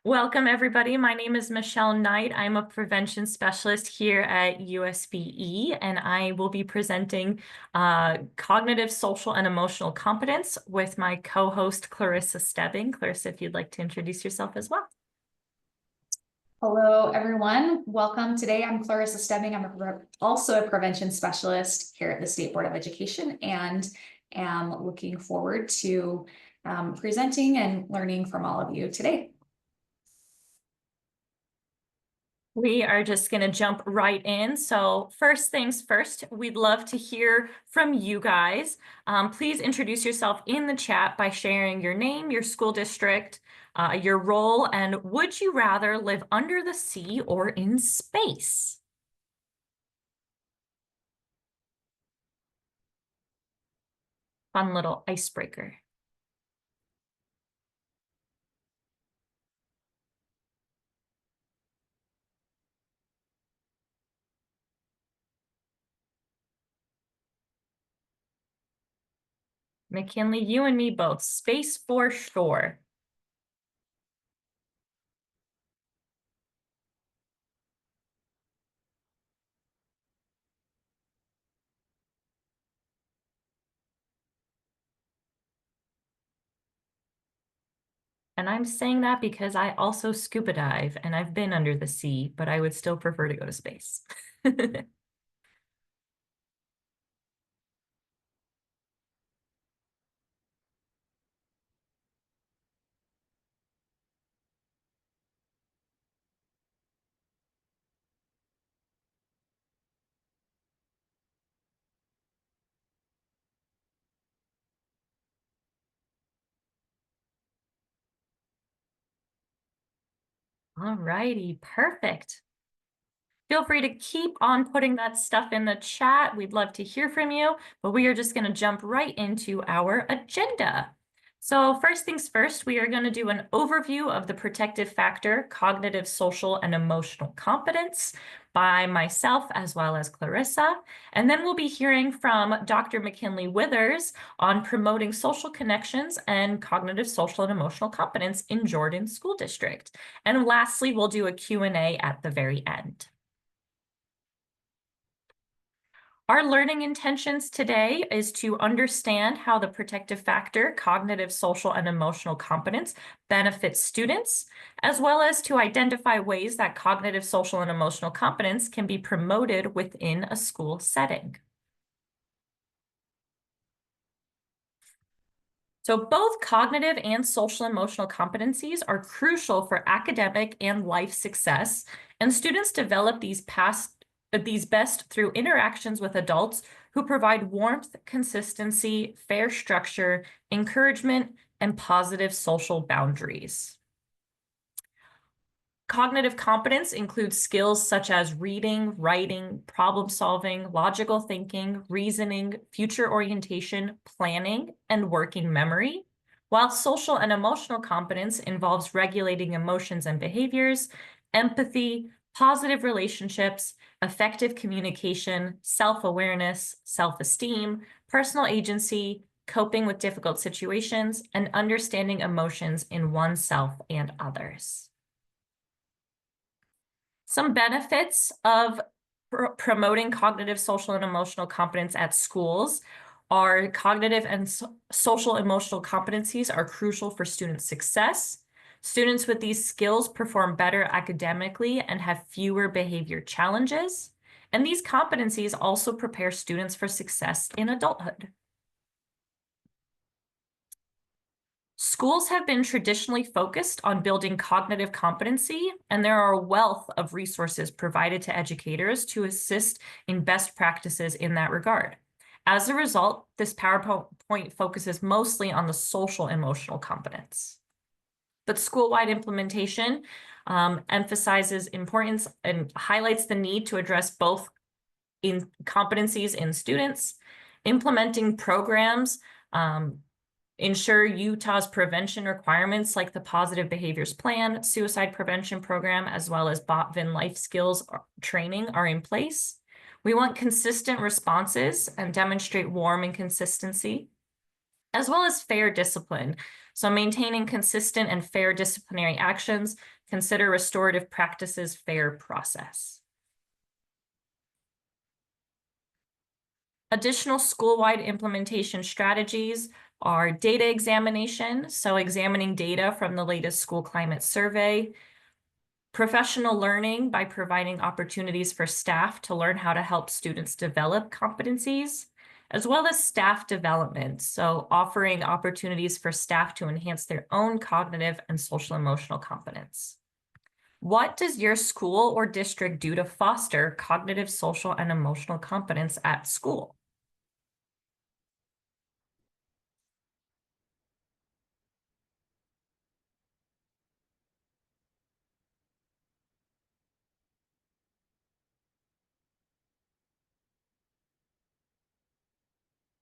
Welcome, everybody. My name is Michelle Knight. I'm a prevention specialist here at USBE, and I will be presenting cognitive, social, and emotional competence with my co-host, Clarissa Stebbing. Clarissa, if you'd like to introduce yourself as well. Hello, everyone. Welcome. Today, I'm Clarissa Stebbing. I'm also a prevention specialist here at the State Board of Education and am looking forward to presenting and learning from all of you today. We are just going to jump right in. So first things first, we'd love to hear from you guys. Please introduce yourself in the chat by sharing your name, your school district, your role, and would you rather live under the sea or in space? Fun little icebreaker. McKinley, you and me both. Space for sure. And I'm saying that because I also scuba dive and I've been under the sea, but I would still prefer to go to space. All righty, perfect. Feel free to keep on putting that stuff in the chat. We'd love to hear from you, but we are just going to jump right into our agenda. So first things first, we are going to do an overview of the protective factor, cognitive, social, and emotional competence by myself as well as Clarissa. And then we'll be hearing from Dr. McKinley Withers on promoting social connections and cognitive, social, and emotional competence in Jordan School District. And lastly, we'll do a Q&A at the very end. Our learning intentions today is to understand how the protective factor, cognitive, social, and emotional competence benefits students, as well as to identify ways that cognitive, social, and emotional competence can be promoted within a school setting. So both cognitive and social emotional competencies are crucial for academic and life success, and students develop these best through interactions with adults who provide warmth, consistency, fair structure, encouragement, and positive social boundaries. Cognitive competence includes skills such as reading, writing, problem solving, logical thinking, reasoning, future orientation, planning, and working memory, while social and emotional competence involves regulating emotions and behaviors, empathy, positive relationships, effective communication, self-awareness, self-esteem, personal agency, coping with difficult situations, and understanding emotions in oneself and others. Some benefits of promoting cognitive, social, and emotional competence at schools are cognitive and social emotional competencies are crucial for student success. Students with these skills perform better academically and have fewer behavior challenges. And these competencies also prepare students for success in adulthood. Schools have been traditionally focused on building cognitive competency, and there are a wealth of resources provided to educators to assist in best practices in that regard. As a result, this PowerPoint focuses mostly on the social emotional competence. But school-wide implementation emphasizes importance and highlights the need to address both in competencies in students, implementing programs ensure Utah's prevention requirements like the Positive Behaviors Plan, Suicide Prevention Program, as well as BOTVIN life skills training are in place. We want consistent responses and demonstrate warm and consistency. as well as fair discipline. So maintaining consistent and fair disciplinary actions, consider restorative practices fair process. Additional school-wide implementation strategies are data examination, so examining data from the latest school climate survey, professional learning by providing opportunities for staff to learn how to help students develop competencies, as well as staff development, so offering opportunities for staff to enhance their own cognitive and social emotional competence. What does your school or district do to foster cognitive, social, and emotional competence at school?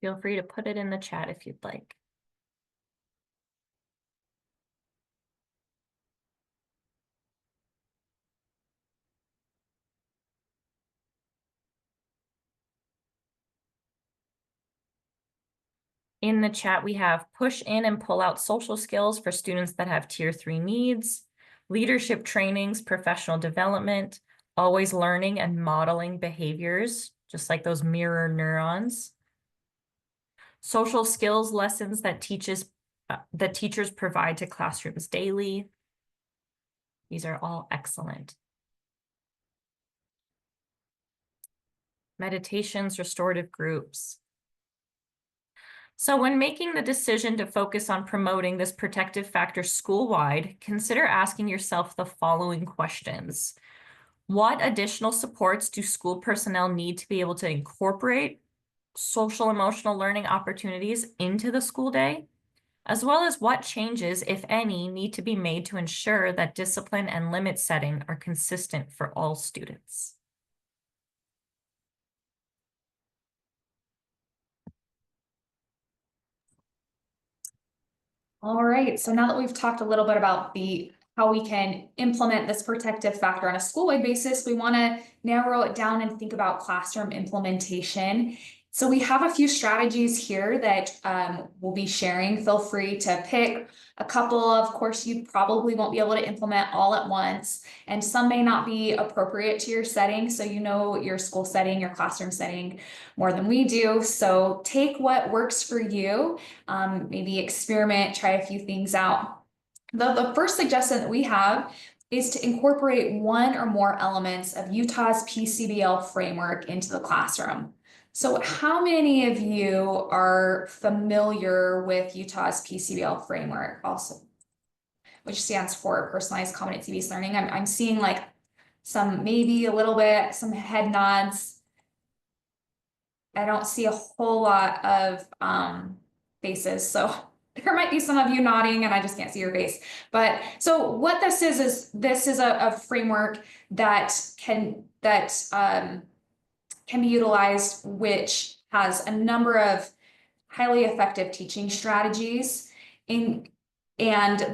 Feel free to put it in the chat if you'd like. In the chat, we have push in and pull out social skills for students that have tier 3 needs, leadership trainings, professional development, always learning and modeling behaviors, just like those mirror neurons. Social skills lessons that teachers provide to classrooms daily. These are all excellent. Meditations, restorative groups. So when making the decision to focus on promoting this protective factor school-wide, consider asking yourself the following questions. What additional supports do school personnel need to be able to incorporate social emotional learning opportunities into the school day? As well as what changes, if any, need to be made to ensure that discipline and limit setting are consistent for all students? All right, so now that we've talked a little bit about how we can implement this protective factor on a school-wide basis, we want to narrow it down and think about classroom implementation. So we have a few strategies here that we'll be sharing. Feel free to pick a couple. Of course, you probably won't be able to implement all at once, and some may not be appropriate to your setting. So you know your school setting, your classroom setting more than we do. So take what works for you. Maybe experiment, try a few things out. The first suggestion that we have is to incorporate one or more elements of Utah's PCBL framework into the classroom. So how many of you are familiar with Utah's PCBL framework also, which stands for Personalized Competency-Based Learning? I'm seeing like some, maybe a little bit, some head nods. I don't see a whole lot of faces, so there might be some of you nodding and I just can't see your face. But so what this is this is a framework that can be utilized, which has a number of highly effective teaching strategies and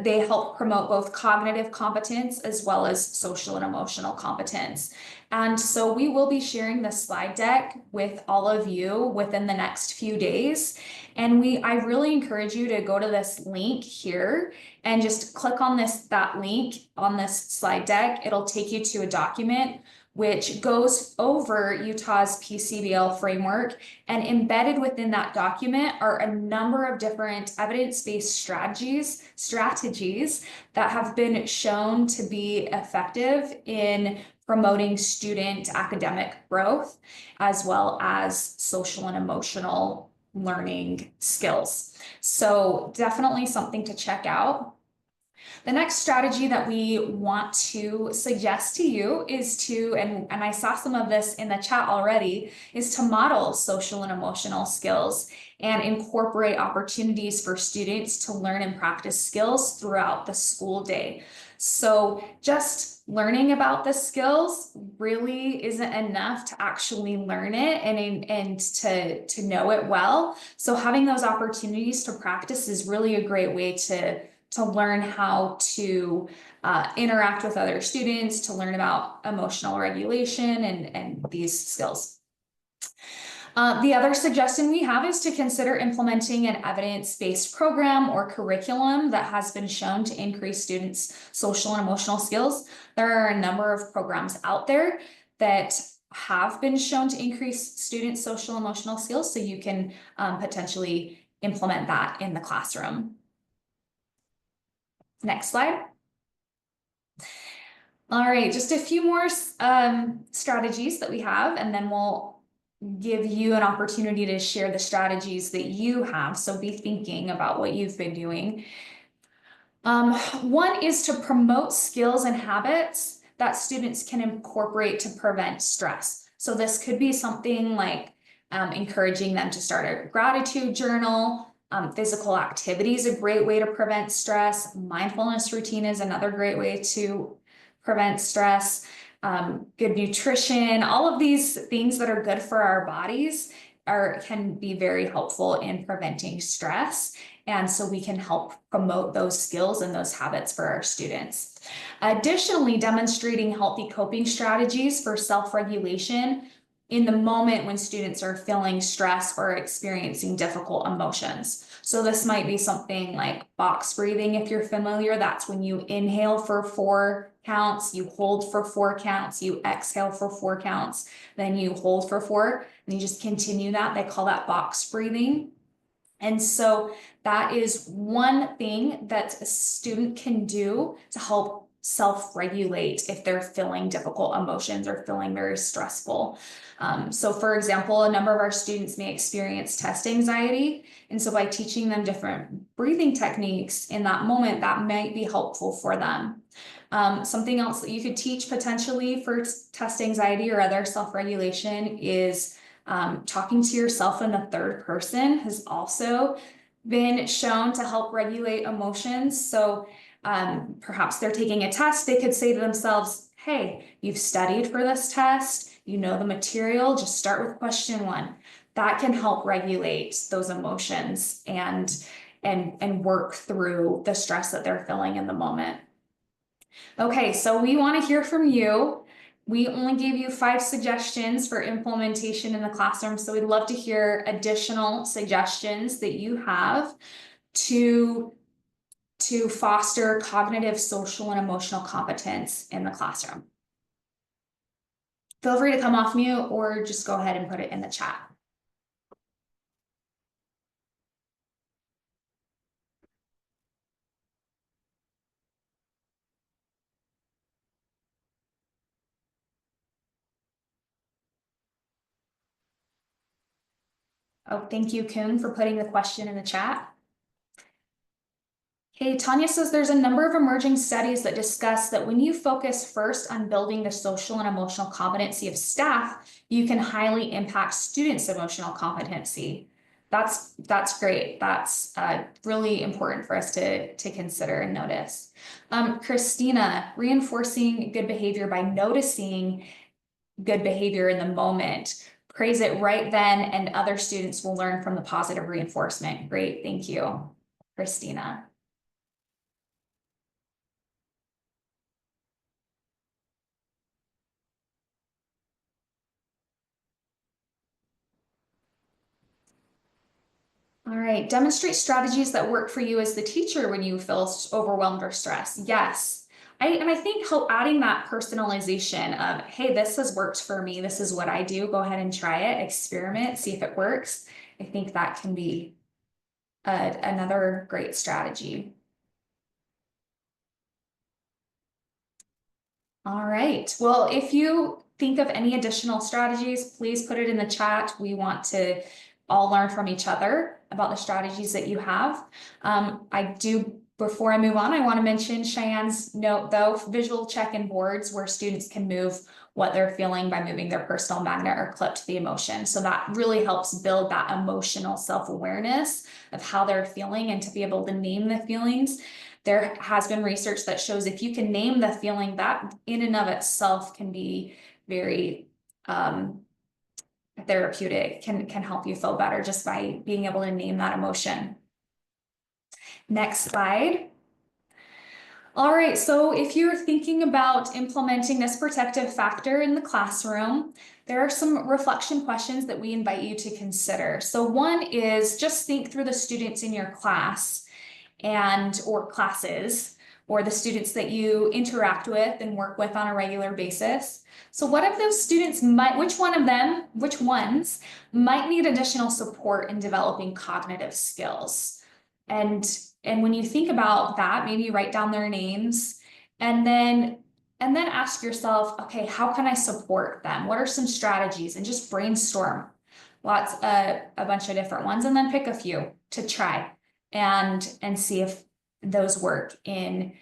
they help promote both cognitive competence as well as social and emotional competence. And so we will be sharing the slide deck with all of you within the next few days. And I really encourage you to go to this link here and just click on that link on this slide deck. It'll take you to a document which goes over Utah's PCBL framework, and embedded within that document are a number of different evidence-based strategies that have been shown to be effective in promoting student academic growth, as well as social and emotional learning skills. So definitely something to check out. The next strategy that we want to suggest to you is and I saw some of this in the chat already, is to model social and emotional skills and incorporate opportunities for students to learn and practice skills throughout the school day. So just learning about the skills really isn't enough to actually learn it and to know it well. So having those opportunities to practice is really a great way to learn how to interact with other students, to learn about emotional regulation and these skills. The other suggestion we have is to consider implementing an evidence-based program or curriculum that has been shown to increase students' social and emotional skills. There are a number of programs out there that have been shown to increase students' social and emotional skills, so you can potentially implement that in the classroom. Next slide. All right, just a few more strategies that we have, and then we'll give you an opportunity to share the strategies that you have. So be thinking about what you've been doing. One is to promote skills and habits that students can incorporate to prevent stress. So this could be something like encouraging them to start a gratitude journal. Physical activity is a great way to prevent stress. Mindfulness routine is another great way to prevent stress. Good nutrition, all of these things that are good for our bodies can be very helpful in preventing stress. And so we can help promote those skills and those habits for our students. Additionally, demonstrating healthy coping strategies for self-regulation in the moment when students are feeling stress or experiencing difficult emotions. So this might be something like box breathing, if you're familiar. That's when you inhale for 4 counts, you hold for 4 counts, you exhale for 4 counts, then you hold for 4, and you just continue that. They call that box breathing. And so that is one thing that a student can do to help self-regulate if they're feeling difficult emotions or feeling very stressful. So for example, a number of our students may experience test anxiety. And so by teaching them different breathing techniques in that moment, that might be helpful for them. Something else that you could teach potentially for test anxiety or other self-regulation is talking to yourself in the third person has also been shown to help regulate emotions. So perhaps they're taking a test, they could say to themselves, hey, you've studied for this test, you know the material, just start with question 1. That can help regulate those emotions and work through the stress that they're feeling in the moment. Okay, so we want to hear from you. We only gave you 5 suggestions for implementation in the classroom, so we'd love to hear additional suggestions that you have to foster cognitive, social, and emotional competence in the classroom. Feel free to come off mute or just go ahead and put it in the chat. Oh, thank you, Kuhn, for putting the question in the chat. Okay, Tanya says there's a number of emerging studies that discuss that when you focus first on building the social and emotional competency of staff, you can highly impact students' emotional competency. That's great. That's really important for us to consider and notice. Christina, reinforcing good behavior by noticing good behavior in the moment. Praise it right then, and other students will learn from the positive reinforcement. Great, thank you, Christina. All right, demonstrate strategies that work for you as the teacher when you feel overwhelmed or stressed. Yes, I think adding that personalization of, hey, this has worked for me, this is what I do, go ahead and try it, experiment, see if it works. I think that can be another great strategy. All right, well, if you think of any additional strategies, please put it in the chat. We want to all learn from each other about the strategies that you have. Before I move on, I want to mention Cheyenne's note though, visual check-in boards where students can move what they're feeling by moving their personal magnet or clip to the emotion. So that really helps build that emotional self-awareness of how they're feeling and to be able to name the feelings. There has been research that shows if you can name the feeling, that in and of itself can be very therapeutic, can help you feel better just by being able to name that emotion. Next slide. All right, so if you're thinking about implementing this protective factor in the classroom, there are some reflection questions that we invite you to consider. So one is just think through the students in your class and or classes or the students that you interact with and work with on a regular basis. So what if those students might, which ones might need additional support in developing cognitive skills? And and when you think about that, maybe write down their names and then ask yourself, okay, how can I support them? What are some strategies? And just brainstorm a bunch of different ones and then pick a few to try and see if those work in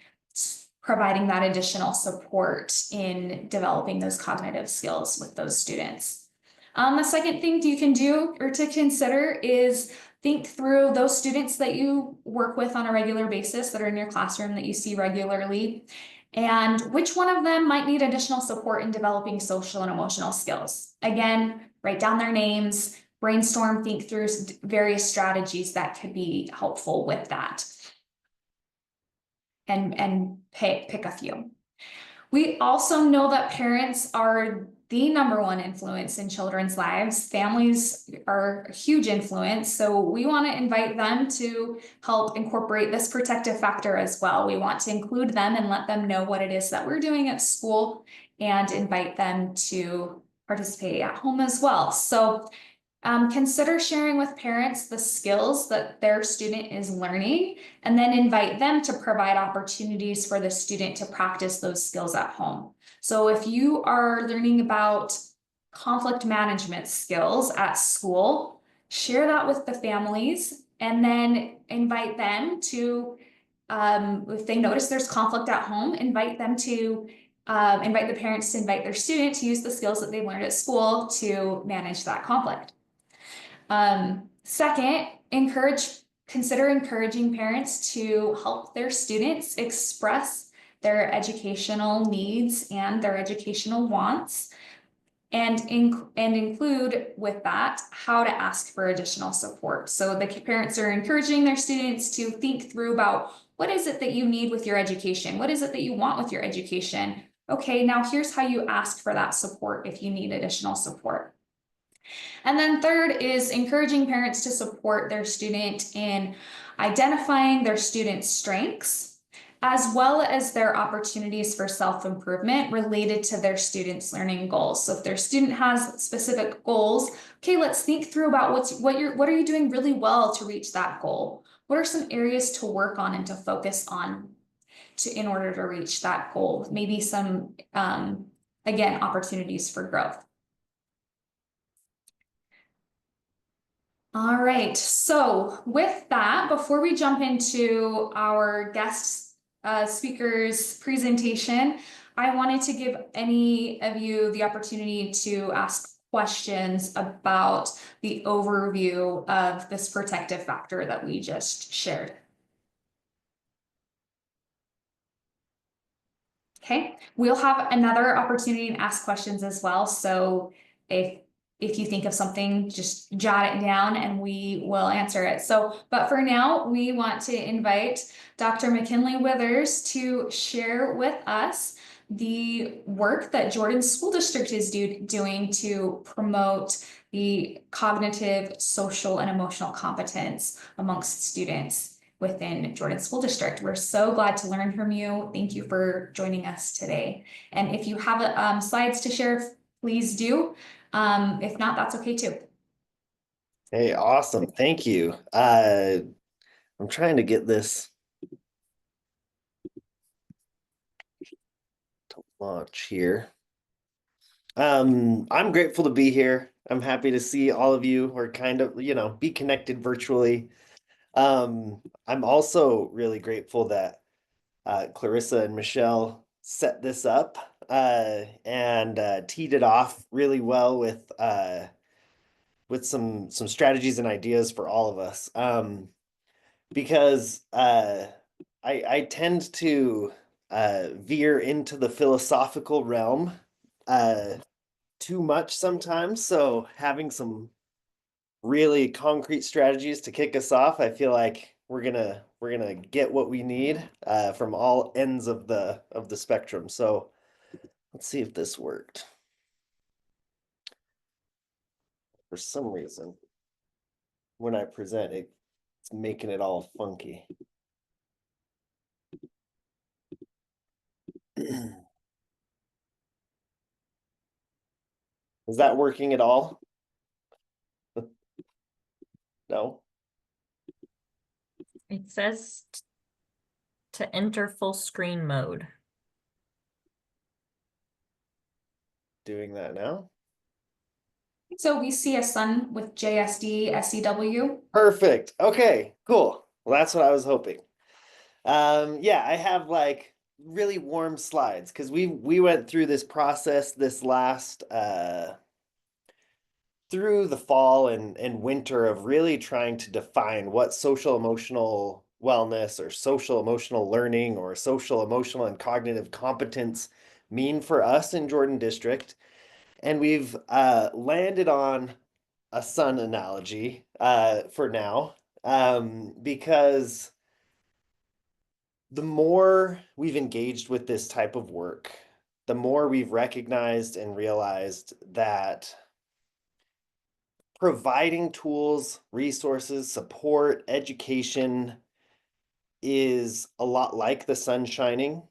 providing that additional support in developing those cognitive skills with those students. The second thing you can do or to consider is think through those students that you work with on a regular basis that are in your classroom that you see regularly, and which one of them might need additional support in developing social and emotional skills. Again, write down their names, brainstorm, think through various strategies that could be helpful with that. And pick a few. We also know that parents are the number one influence in children's lives. Families are a huge influence, so we want to invite them to help incorporate this protective factor as well. We want to include them and let them know what it is that we're doing at school and invite them to participate at home as well. So consider sharing with parents the skills that their student is learning, and then invite them to provide opportunities for the student to practice those skills at home. So if you are learning about conflict management skills at school, share that with the families and then invite them to, if they notice there's conflict at home, invite the parents to invite their student to use the skills that they learned at school to manage that conflict. Second, consider encouraging parents to help their students express their educational needs and their educational wants, and include with that how to ask for additional support. So the parents are encouraging their students to think through about what is it that you need with your education? What is it that you want with your education? Okay, now here's how you ask for that support if you need additional support. And then third is encouraging parents to support their student in identifying their student's strengths, as well as their opportunities for self-improvement related to their student's learning goals. So if their student has specific goals, okay, let's think through about what are you doing really well to reach that goal? What are some areas to work on and to focus on in order to reach that goal? Maybe some, again, opportunities for growth. All right, so with that, before we jump into our guest speaker's presentation, I wanted to give any of you the opportunity to ask questions about the overview of this protective factor that we just shared. Okay, we'll have another opportunity to ask questions as well. So if you think of something, just jot it down and we will answer it. So, but for now, we want to invite Dr. McKinley Withers to share with us the work that Jordan School District is doing to promote the cognitive, social, and emotional competence amongst students within Jordan School District. We're so glad to learn from you. Thank you for joining us today. And if you have slides to share, please do. If not, that's okay too. Hey, awesome. Thank you. I'm trying to get this to launch here. I'm grateful to be here. I'm happy to see all of you. We're kind of, be connected virtually. I'm also really grateful that Clarissa and Michelle set this up and teed it off really well with some strategies and ideas for all of us. Because I tend to veer into the philosophical realm too much sometimes. So having some really concrete strategies to kick us off, I feel like we're gonna get what we need from all ends of the spectrum. So let's see if this worked. For some reason, when I present it, it's making it all funky. Is that working at all? No. It says to enter full screen mode. Doing that now. So we see a sun with JSD, SCW. Perfect. Okay, cool. Well, that's what I was hoping. Yeah, I have like really warm slides because we went through this process this last through the fall and winter of really trying to define what social emotional wellness or social emotional learning or social emotional and cognitive competence mean for us in Jordan District. And we've landed on a sun analogy for now because the more we've engaged with this type of work, the more we've recognized and realized that providing tools, resources, support, education is a lot like the sun shining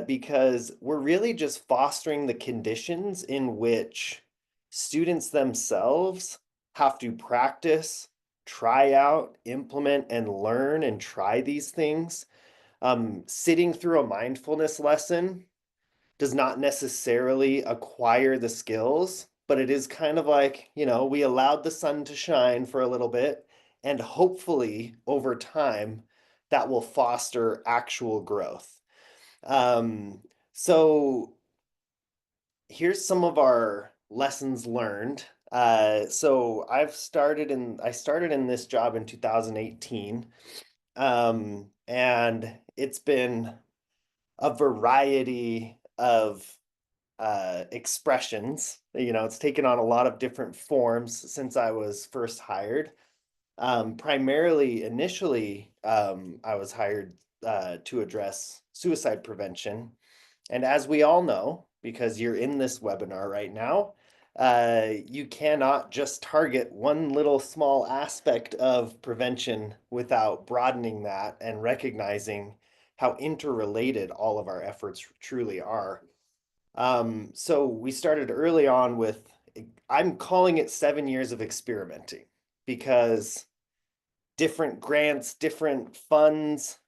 because we're really just fostering the conditions in which students themselves have to practice, try out, implement, and learn and try these things. Sitting through a mindfulness lesson does not necessarily acquire the skills, but it is kind of like, we allowed the sun to shine for a little bit, and hopefully over time that will foster actual growth. So here's some of our lessons learned. So I started in this job in 2018. And it's been a variety of expressions. It's taken on a lot of different forms since I was first hired. Primarily, initially, I was hired to address suicide prevention. And as we all know, because you're in this webinar right now, you cannot just target one little small aspect of prevention without broadening that and recognizing how interrelated all of our efforts truly are. So we started early on with, I'm calling it 7 years of experimenting because different grants, different funds,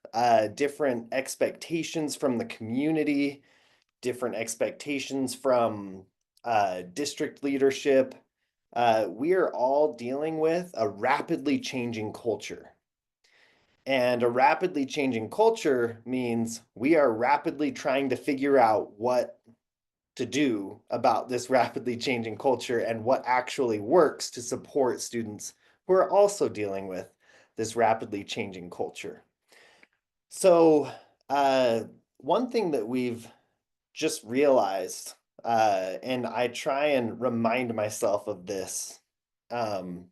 different expectations from the community, different expectations from district leadership. We are all dealing with a rapidly changing culture. And a rapidly changing culture means we are rapidly trying to figure out what to do about this rapidly changing culture and what actually works to support students who are also dealing with this rapidly changing culture. So, one thing that we've just realized, and I try and remind myself of this, um,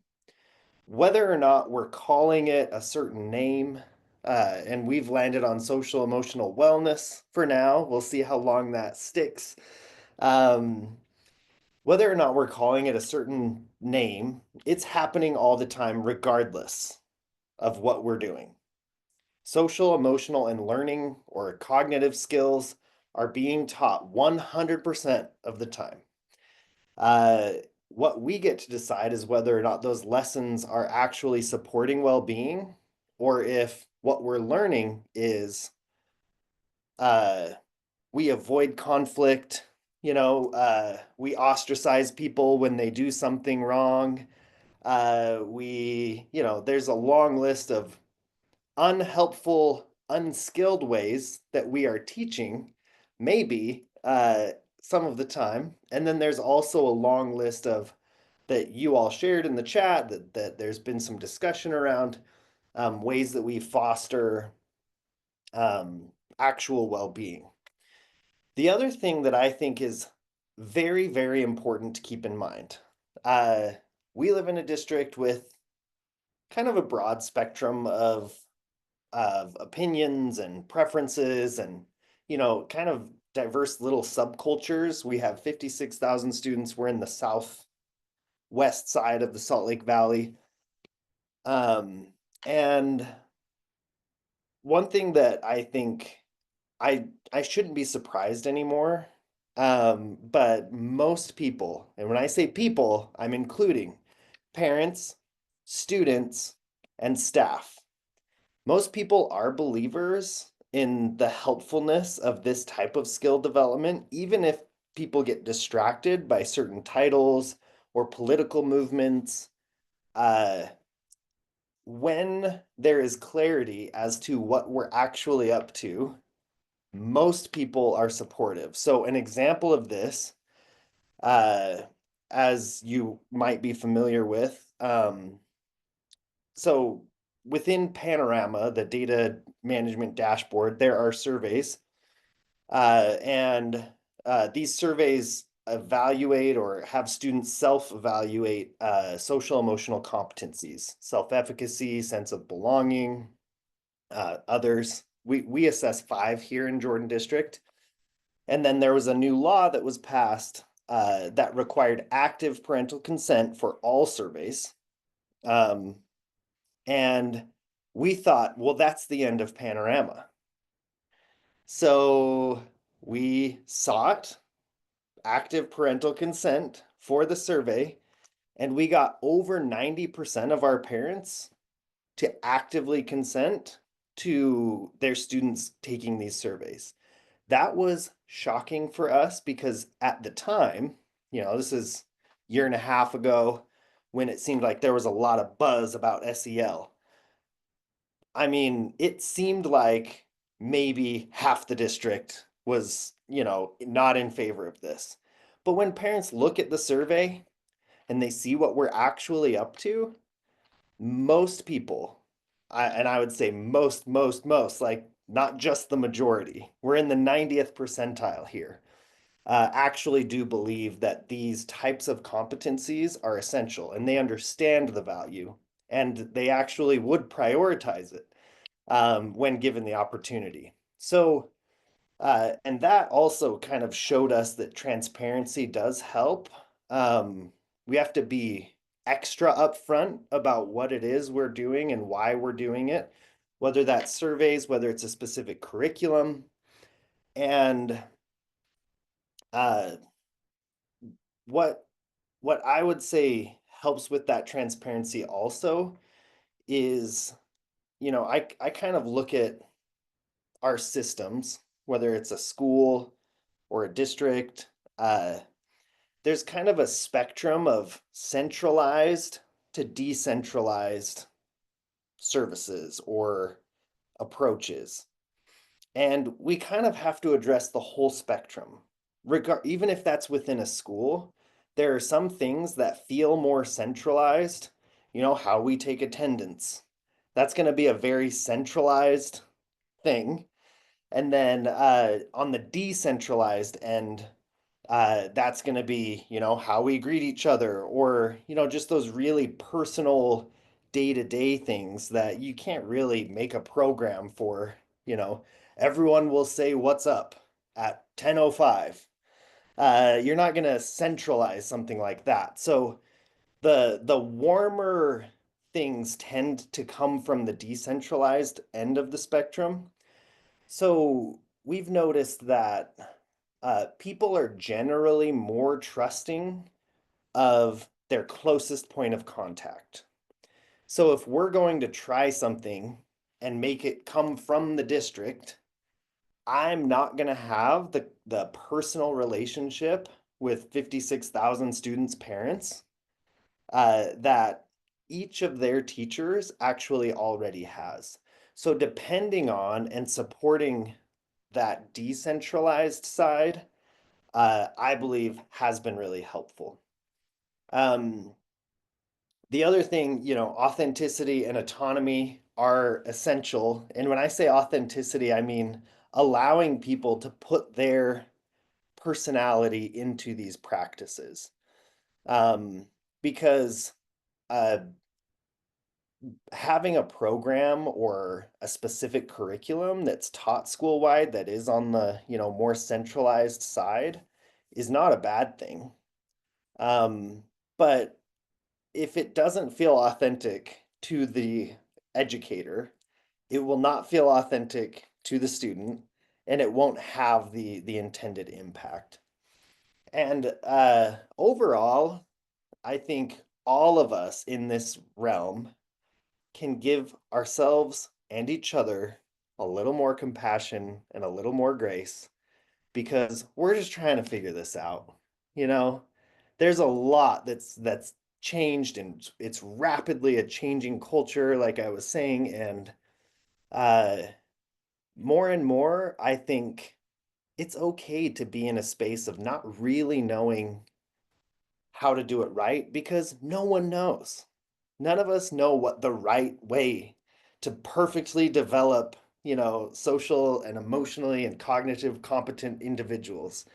whether or not we're calling it a certain name, and we've landed on social emotional wellness for now. We'll see how long that sticks. Um, whether or not we're calling it a certain name, it's happening all the time, regardless of what we're doing. Social, emotional, and learning or cognitive skills are being taught 100% of the time. Uh, what we get to decide is whether or not those lessons are actually supporting well-being, or if what we're learning is we avoid conflict, we ostracize people when they do something wrong. There's a long list of unhelpful, unskilled ways that we are teaching, maybe some of the time. And then there's also a long list of that you all shared in the chat that there's been some discussion around ways that we foster actual well-being. The other thing that I think is very, very important to keep in mind, uh, we live in a district with kind of a broad spectrum of of opinions and preferences and, kind of diverse little subcultures. We have 56,000 students. We're in the southwest side of the Salt Lake Valley. And one thing that I think I shouldn't be surprised anymore, but most people, and when I say people, I'm including parents, students, and staff. Most people are believers in the helpfulness of this type of skill development, even if people get distracted by certain titles or political movements. When there is clarity as to what we're actually up to, most people are supportive. So, an example of this, uh, as you might be familiar with, so within Panorama, the data management dashboard, there are surveys, and these surveys evaluate or have students self-evaluate social emotional competencies, self-efficacy, sense of belonging, others. We assess 5 here in Jordan District. And then there was a new law that was passed that required active parental consent for all surveys. And we thought, well, that's the end of Panorama. So we sought active parental consent for the survey, and we got over 90% of our parents to actively consent to their students taking these surveys. That was shocking for us because at the time, this is a year and a half ago when it seemed like there was a lot of buzz about SEL. I mean, it seemed like maybe half the district was, not in favor of this. But when parents look at the survey and they see what we're actually up to, most people, and I would say most, like not just the majority, we're in the 90th percentile here, actually do believe that these types of competencies are essential and they understand the value and they actually would prioritize it when given the opportunity. So, and that also kind of showed us that transparency does help. We have to be extra upfront about what it is we're doing and why we're doing it, whether that's surveys, whether it's a specific curriculum. And uh, what what I would say helps with that transparency also is, I kind of look at our systems, whether it's a school or a district, there's kind of a spectrum of centralized to decentralized services or approaches. And we kind of have to address the whole spectrum. Even if that's within a school, there are some things that feel more centralized, how we take attendance. That's going to be a very centralized thing. And then on the decentralized end, that's going to be, how we greet each other or, just those really personal day-to-day things that you can't really make a program for, everyone will say what's up at 10:05. You're not going to centralize something like that. So the warmer things tend to come from the decentralized end of the spectrum. So we've noticed that people are generally more trusting of their closest point of contact. So if we're going to try something and make it come from the district, I'm not going to have the personal relationship with 56,000 students' parents that each of their teachers actually already has. So depending on and supporting that decentralized side, I believe has been really helpful. Um, the other thing, authenticity and autonomy are essential. And when I say authenticity, I mean allowing people to put their personality into these practices. Because having a program or a specific curriculum that's taught school-wide that is on the, more centralized side is not a bad thing. Um, but if it doesn't feel authentic to the educator, it will not feel authentic to the student, and it won't have the intended impact. And overall, I think all of us in this realm can give ourselves and each other a little more compassion and a little more grace because we're just trying to figure this out. You know, there's a lot that's changed, and it's rapidly a changing culture, like I was saying, and uh more and more I think it's okay to be in a space of not really knowing how to do it right because no one knows. None of us know what the right way to perfectly develop, social and emotionally and cognitive competent individuals.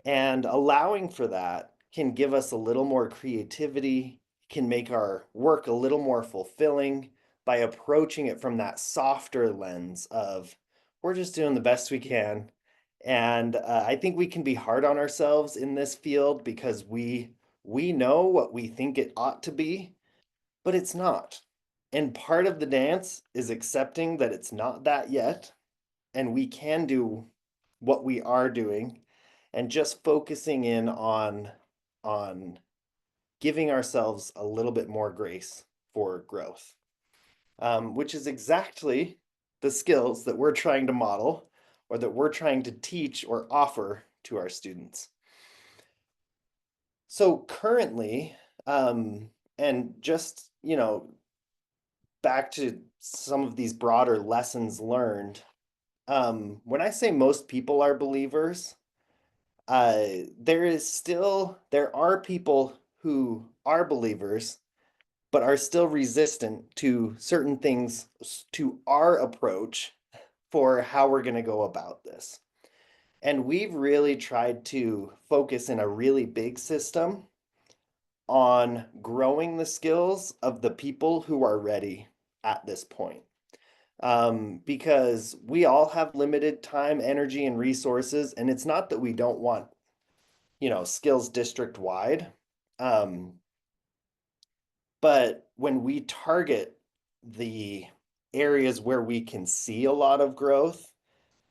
And allowing for that can give us a little more creativity, can make our work a little more fulfilling by approaching it from that softer lens of we're just doing the best we can. And I think we can be hard on ourselves in this field because we know what we think it ought to be, but it's not. And part of the dance is accepting that it's not that yet, and we can do what we are doing and just focusing in on giving ourselves a little bit more grace for growth, which is exactly the skills that we're trying to model or that we're trying to teach or offer to our students. So currently, and just, back to some of these broader lessons learned, when I say most people are believers, there are people who are believers but are still resistant to certain things to our approach for how we're going to go about this. And we've really tried to focus in a really big system on growing the skills of the people who are ready at this point. Because we all have limited time, energy, and resources, and it's not that we don't want, skills district wide. Um, but when we target the areas where we can see a lot of growth,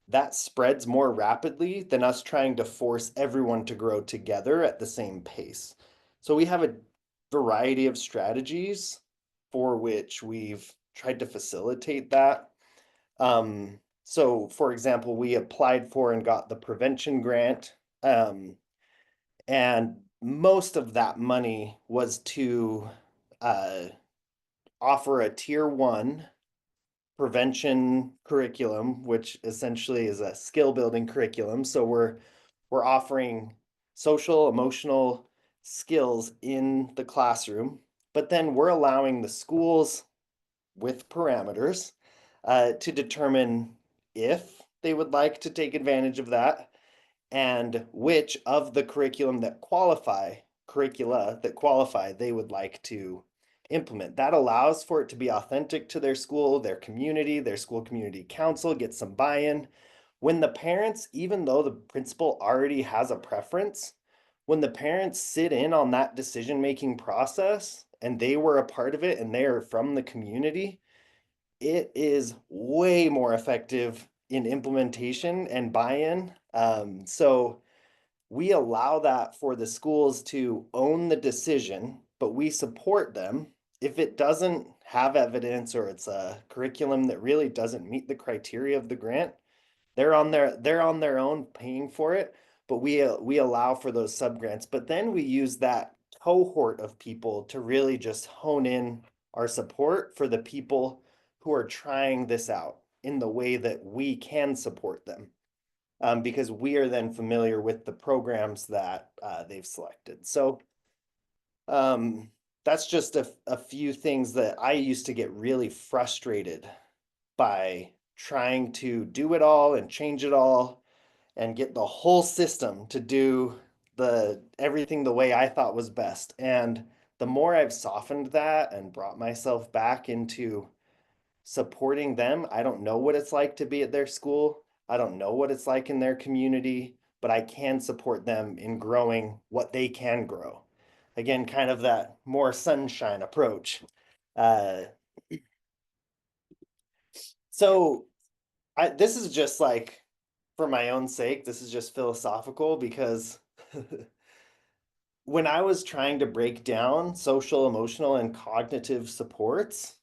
that spreads more rapidly than us trying to force everyone to grow together at the same pace. So we have a variety of strategies for which we've tried to facilitate that. So for example, we applied for and got the prevention grant. And most of that money was to uh, offer a tier 1 prevention curriculum, which essentially is a skill building curriculum. So we're offering social, emotional skills in the classroom, but then we're allowing the schools with parameters to determine if they would like to take advantage of that and which of the curricula that qualify they would like to implement. That allows for it to be authentic to their school, their community, their school community council, get some buy-in. When the parents, even though the principal already has a preference, when the parents sit in on that decision-making process and they were a part of it and they are from the community, it is way more effective in implementation and buy-in. So we allow that for the schools to own the decision, but we support them. If it doesn't have evidence or it's a curriculum that really doesn't meet the criteria of the grant, they're on their own paying for it, but we allow for those subgrants. But then we use that cohort of people to really just hone in our support for the people who are trying this out in the way that we can support them. Because we are then familiar with the programs that they've selected. So that's just a few things that I used to get really frustrated by trying to do it all and change it all and get the whole system to do everything the way I thought was best. And the more I've softened that and brought myself back into supporting them. I don't know what it's like to be at their school. I don't know what it's like in their community, but I can support them in growing what they can grow. Again, kind of that more sunshine approach. Uh, so this is just like for my own sake, this is just philosophical because when I was trying to break down social, emotional, and cognitive supports,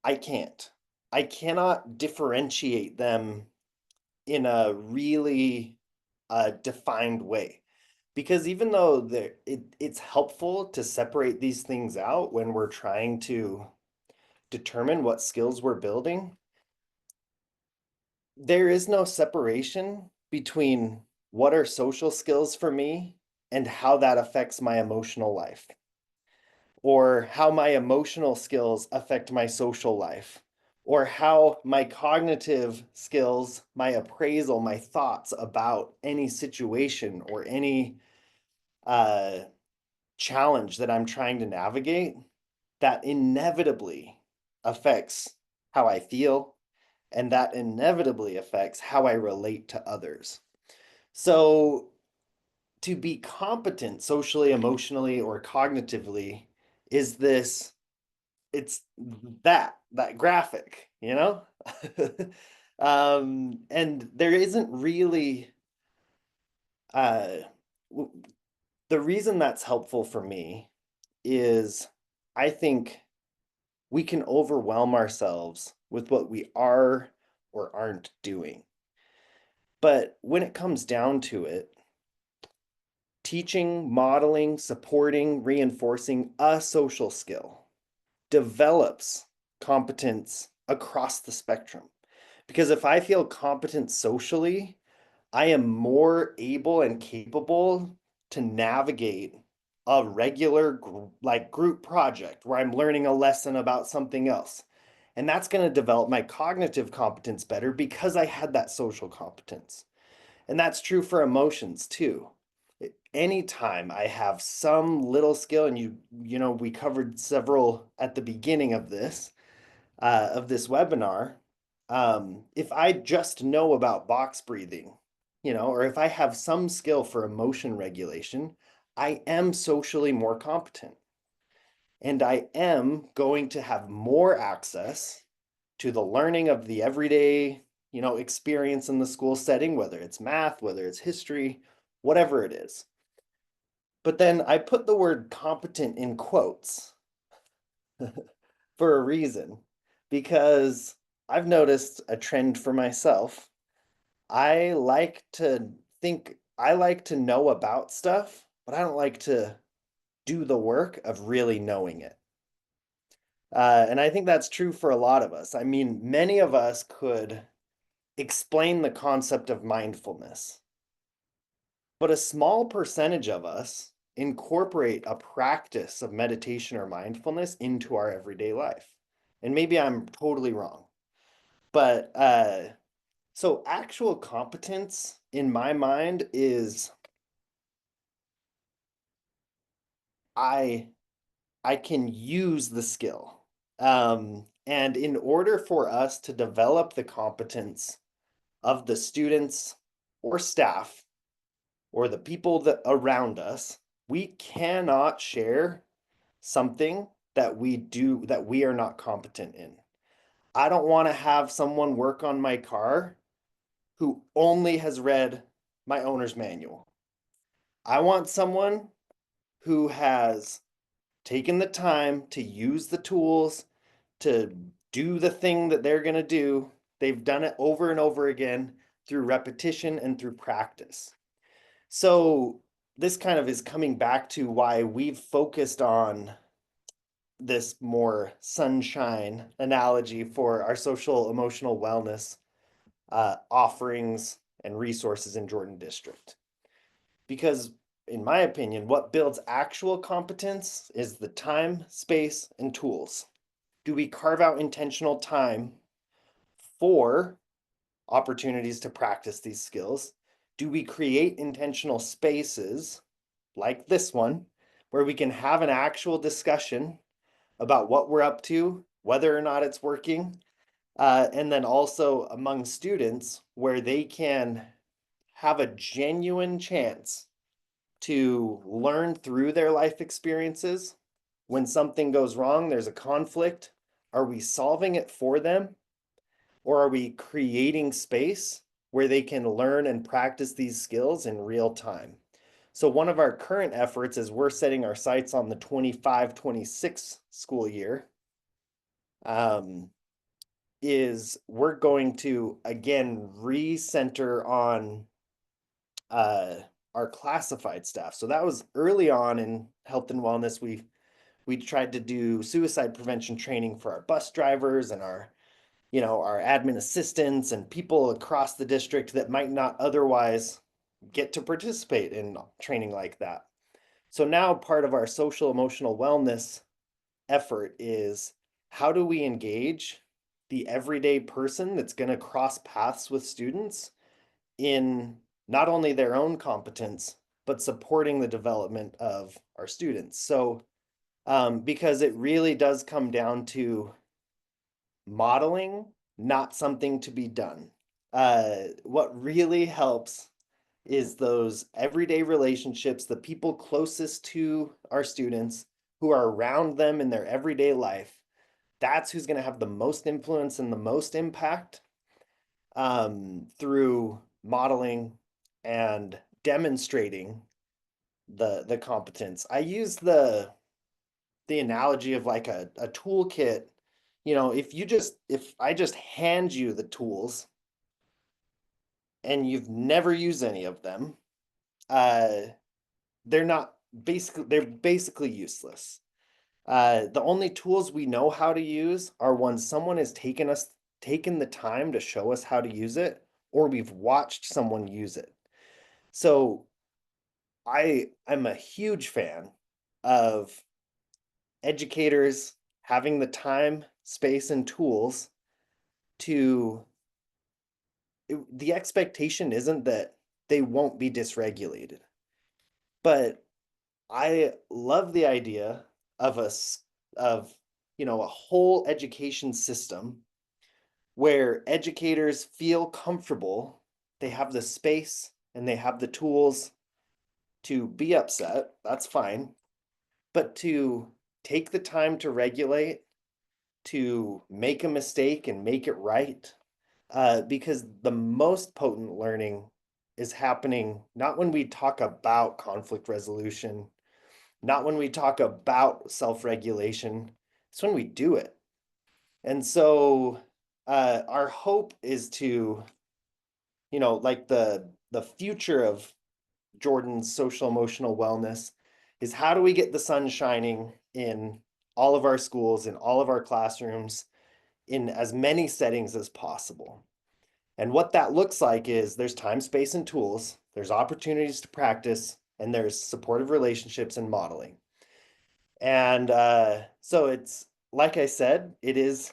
I can't. I cannot differentiate them in a really defined way. Because even though it's helpful to separate these things out when we're trying to determine what skills we're building, there is no separation between what are social skills for me and how that affects my emotional life, or how my emotional skills affect my social life, or how my cognitive skills, my appraisal, my thoughts about any situation or any uh, challenge that I'm trying to navigate, that inevitably affects how I feel, and that inevitably affects how I relate to others. So, to be competent socially, emotionally, or cognitively is this, it's that graphic, you know? And there isn't really uh the reason that's helpful for me is I think we can overwhelm ourselves with what we are or aren't doing. But when it comes down to it, teaching, modeling, supporting, reinforcing a social skill develops competence across the spectrum. Because if I feel competent socially, I am more able and capable to navigate a regular like group project where I'm learning a lesson about something else. And that's going to develop my cognitive competence better because I had that social competence. And that's true for emotions too. Anytime I have some little skill, and we covered several at the beginning of this webinar. If I just know about box breathing, or if I have some skill for emotion regulation, I am socially more competent. And I am going to have more access to the learning of the everyday, experience in the school setting, whether it's math, whether it's history, whatever it is. But then I put the word competent in quotes for a reason, because I've noticed a trend for myself. I like to know about stuff, but I don't like to do the work of really knowing it. And I think that's true for a lot of us. I mean, many of us could explain the concept of mindfulness, but a small percentage of us incorporate a practice of meditation or mindfulness into our everyday life. And maybe I'm totally wrong, but so actual competence in my mind is I I can use the skill. And in order for us to develop the competence of the students or staff or the people that around us, we cannot share something that we are not competent in. I don't want to have someone work on my car who only has read my owner's manual. I want someone who has taken the time to use the tools to do the thing that they're going to do. They've done it over and over again through repetition and through practice. So this kind of is coming back to why we've focused on this more sunshine analogy for our social emotional wellness offerings and resources in Jordan District. Because in my opinion, what builds actual competence is the time, space, and tools. Do we carve out intentional time for opportunities to practice these skills? Do we create intentional spaces like this one where we can have an actual discussion about what we're up to, whether or not it's working, and then also among students where they can have a genuine chance to learn through their life experiences. When something goes wrong, there's a conflict. Are we solving it for them? Or are we creating space where they can learn and practice these skills in real time? So one of our current efforts is we're setting our sights on the 25-26 school year. Is we're going to again recenter on our classified staff. So that was early on in health and wellness. We tried to do suicide prevention training for our bus drivers and our admin assistants and people across the district that might not otherwise get to participate in training like that. So now part of our social emotional wellness effort is how do we engage the everyday person that's going to cross paths with students in not only their own competence, but supporting the development of our students. So, because it really does come down to modeling, not something to be done. What really helps is those everyday relationships, the people closest to our students who are around them in their everyday life. That's who's going to have the most influence and the most impact through modeling and demonstrating the competence. I use the analogy of like a toolkit. If I just hand you the tools and you've never used any of them, uh, they're basically useless. The only tools we know how to use are ones someone has taken the time to show us how to use it, or we've watched someone use it. So I'm a huge fan of educators having the time, space, and tools to the expectation isn't that they won't be dysregulated. But I love the idea of a whole education system where educators feel comfortable, they have the space and they have the tools to be upset, that's fine, but to take the time to regulate, to make a mistake and make it right, because the most potent learning is happening not when we talk about conflict resolution, not when we talk about self-regulation, it's when we do it. And so our hope is to, like the future of Jordan's social emotional wellness is how do we get the sun shining in all of our schools, in all of our classrooms, in as many settings as possible. And what that looks like is there's time, space, and tools, there's opportunities to practice, and there's supportive relationships and modeling. And so it's, like I said, it is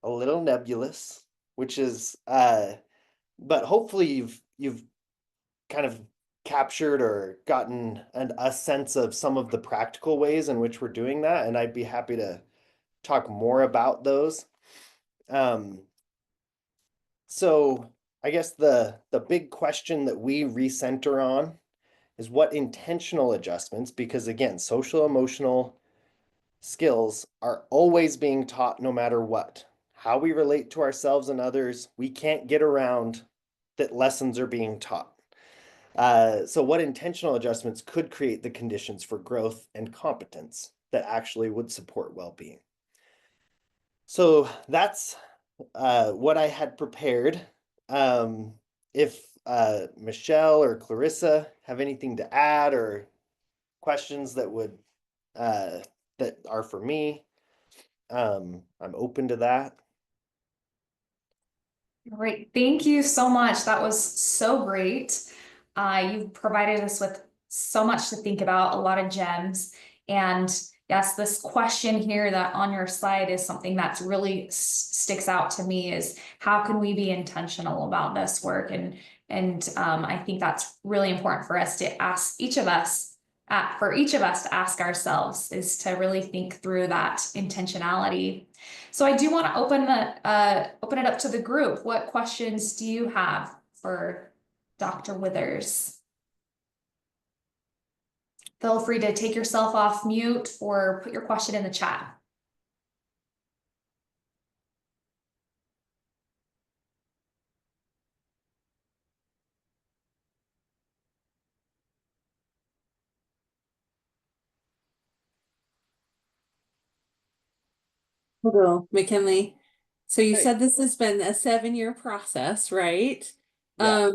a little nebulous, which is, but hopefully you've kind of captured or gotten a sense of some of the practical ways in which we're doing that. And I'd be happy to talk more about those. So I guess the big question that we recenter on is what intentional adjustments, because again, social emotional skills are always being taught no matter what. How we relate to ourselves and others, we can't get around that lessons are being taught. So what intentional adjustments could create the conditions for growth and competence that actually would support well-being? So that's what I had prepared. If Michelle or Clarissa have anything to add or questions that would that are for me, I'm open to that. Great. Thank you so much. That was so great. You provided us with so much to think about, a lot of gems. And yes, this question here that on your slide is something that's really sticks out to me is how can we be intentional about this work? And I think that's really important for us to ask each of us for each of us to ask ourselves is to really think through that intentionality. So I do want to open it up to the group. What questions do you have for Dr. Withers? Feel free to take yourself off mute or put your question in the chat. Hello, McKinley. So you Hey. said this has been a 7-year process, right? Yeah.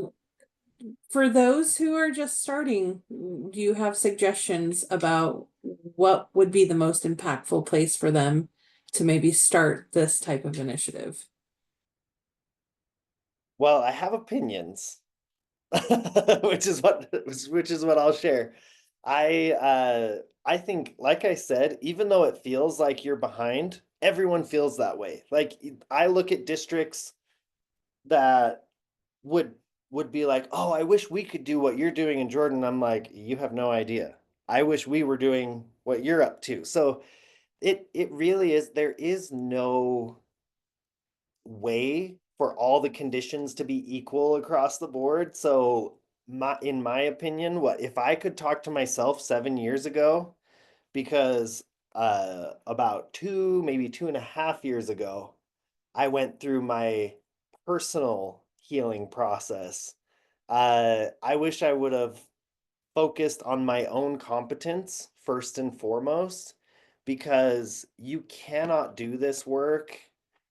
For those who are just starting, do you have suggestions about what would be the most impactful place for them to maybe start this type of initiative? Well, I have opinions, which is what I'll share. I think, like I said, even though it feels like you're behind, everyone feels that way. Like I look at districts that would would be like, "Oh, I wish we could do what you're doing in Jordan." I'm like, "You have no idea. I wish we were doing what you're up to." So it really is, there is no way for all the conditions to be equal across the board. So in my opinion, what if I could talk to myself 7 years ago, because about maybe 2.5 years ago, I went through my personal healing process. I wish I would have focused on my own competence first and foremost, because you cannot do this work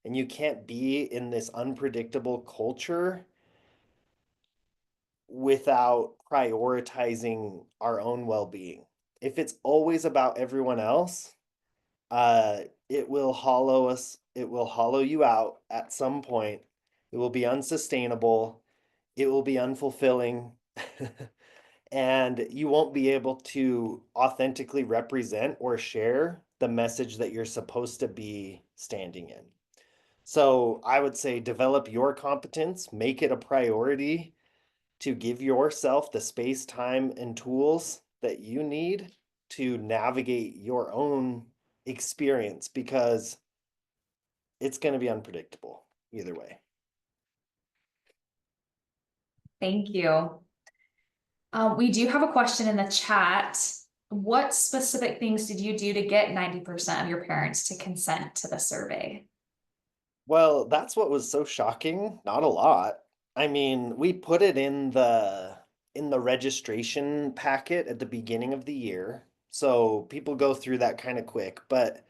and you can't be in this unpredictable culture without prioritizing our own well-being. If it's always about everyone else, it will hollow you out at some point. It will be unsustainable, it will be unfulfilling. And you won't be able to authentically represent or share the message that you're supposed to be standing in. So I would say develop your competence, make it a priority to give yourself the space, time, and tools that you need to navigate your own experience, because it's going to be unpredictable either way. Thank you. We do have a question in the chat. What specific things did you do to get 90% of your parents to consent to the survey? Well, that's what was so shocking. Not a lot. I mean, we put it in the registration packet at the beginning of the year. So people go through that kind of quick, but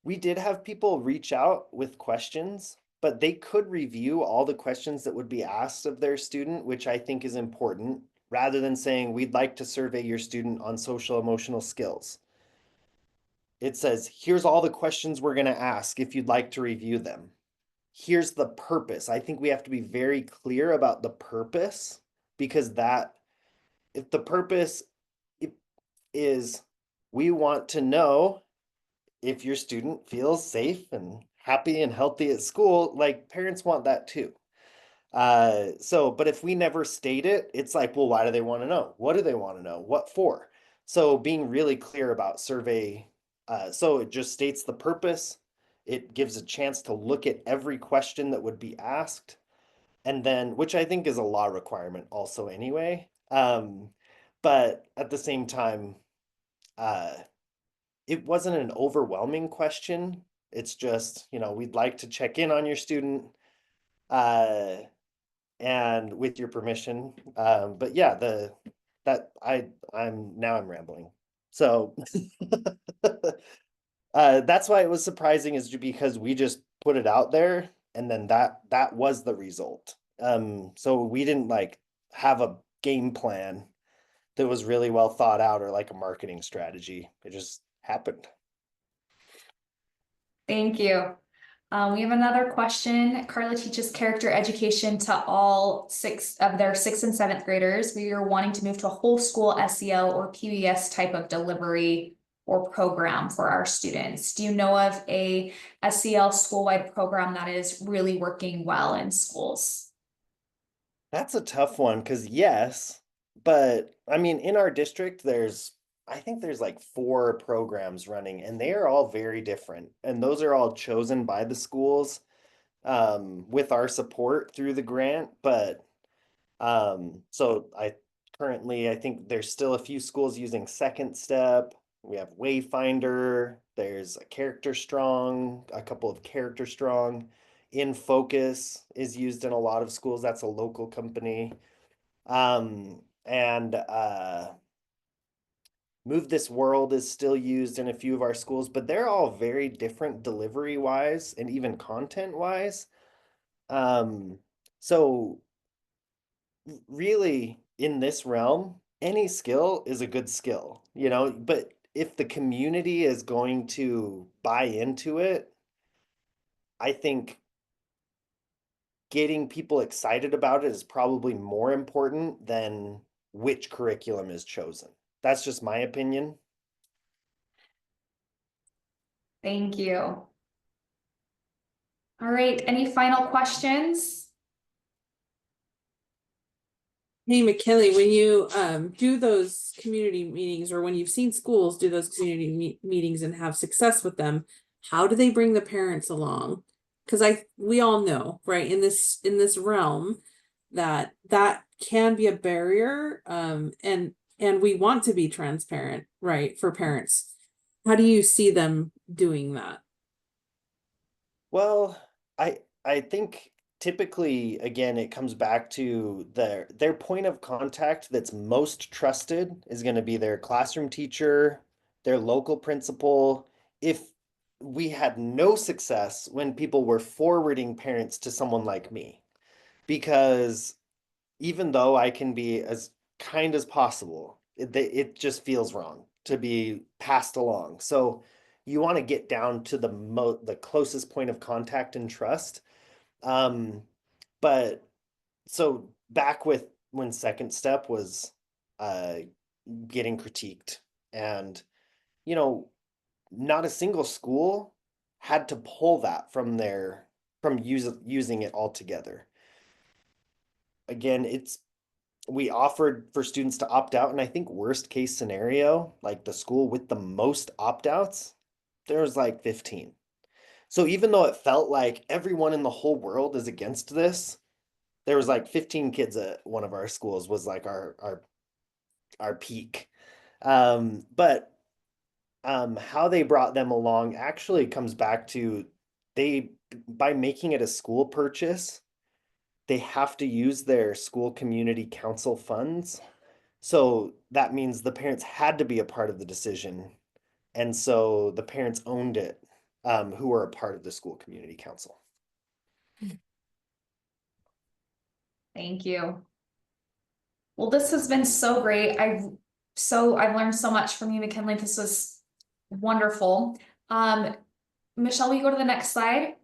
we did have people reach out with questions, but they could review all the questions that would be asked of their student, which I think is important, rather than saying, "We'd like to survey your student on social emotional skills." It says, "Here's all the questions we're going to ask if you'd like to review them. Here's the purpose." I think we have to be very clear about the purpose, because that, if the purpose is, we want to know if your student feels safe and happy and healthy at school, like parents want that too. But if we never state it, it's like, well, why do they want to know? What do they want to know? What for? So being really clear about survey, so it just states the purpose. It gives a chance to look at every question that would be asked, and then, which I think is a law requirement also anyway. But at the same time, uh, it wasn't an overwhelming question. It's just, we'd like to check in on your student, uh, and with your permission. But yeah, I'm rambling. So that's why it was surprising, is because we just put it out there, and then that was the result. So we didn't like have a game plan that was really well thought out, or like a marketing strategy. It just happened. Thank you. We have another question. Carla teaches character education to all 6 of their 6th and 7th graders. We are wanting to move to a whole school SEL or PBS type of delivery or program for our students. Do you know of a SEL school-wide program that is really working well in schools? That's a tough one, because yes, but I mean, in our district, I think there's like 4 programs running, and they are all very different. And those are all chosen by the schools with our support through the grant. But so I think there's still a few schools using Second Step. We have Wayfinder. There's a Character Strong, a couple of Character Strong. In Focus is used in a lot of schools. That's a local company. And Move This World is still used in a few of our schools, but they're all very different delivery wise and even content wise. Um, so really in this realm, any skill is a good skill, but if the community is going to buy into it, I think getting people excited about it is probably more important than which curriculum is chosen. That's just my opinion. Thank you. All right, any final questions? Hey, McKinley, when you do those community meetings, or when you've seen schools do those community meetings and have success with them, how do they bring the parents along? Because we all know, right, in this realm, that can be a barrier, and we want to be transparent, right, for parents. How do you see them doing that? Well, I think typically again it comes back to their point of contact that's most trusted is going to be their classroom teacher, their local principal. If we had no success when people were forwarding parents to someone like me, because even though I can be as kind as possible, it just feels wrong to be passed along. So you want to get down to the closest point of contact and trust. Um, but so back with when Second Step was uh, getting critiqued, and you know, not a single school had to pull that from using it altogether. Again, we offered for students to opt out, and I think worst case scenario, like the school with the most opt-outs, there was like 15. So even though it felt like everyone in the whole world is against this, there was like 15 kids at one of our schools was like our peak. But how they brought them along actually comes back to they by making it a school purchase, they have to use their school community council funds. So that means the parents had to be a part of the decision. And so the parents owned it, who were a part of the school community council. Thank you. Well, this has been so great. I've learned so much from you, McKinley. This was wonderful. Michelle, will you go to the next slide?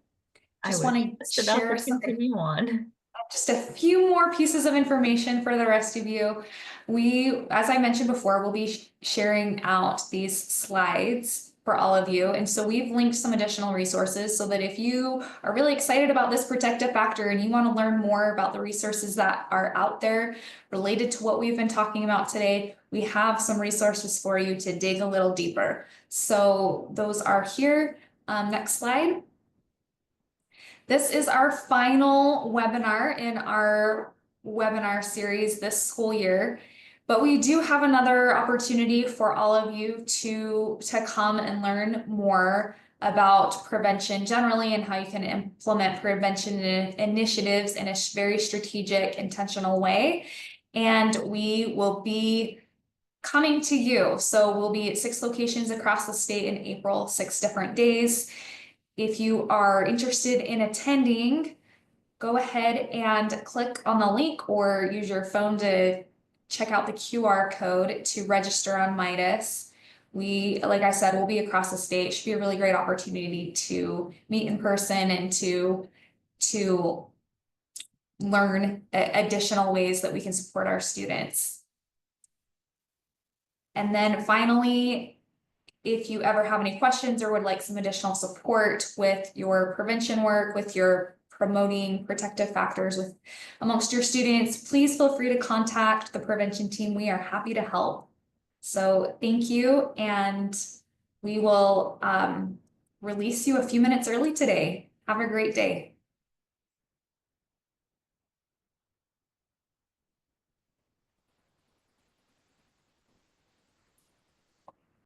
Just want to share something. Continue on. Just a few more pieces of information for the rest of you. We, as I mentioned before, will be sharing out these slides for all of you. And so we've linked some additional resources so that if you are really excited about this protective factor and you want to learn more about the resources that are out there related to what we've been talking about today, we have some resources for you to dig a little deeper. So those are here. Next slide. This is our final webinar in our webinar series this school year, but we do have another opportunity for all of you to come and learn more about prevention generally and how you can implement prevention initiatives in a very strategic, intentional way. And we will be coming to you. So we'll be at 6 locations across the state in April, 6 different days. If you are interested in attending, go ahead and click on the link or use your phone to check out the QR code to register on Midas. Like I said, we'll be across the state. It should be a really great opportunity to meet in person and to learn additional ways that we can support our students. And then finally, if you ever have any questions or would like some additional support with your prevention work, with your promoting protective factors with amongst your students, please feel free to contact the prevention team. We are happy to help. So thank you, and we will release you a few minutes early today. Have a great day.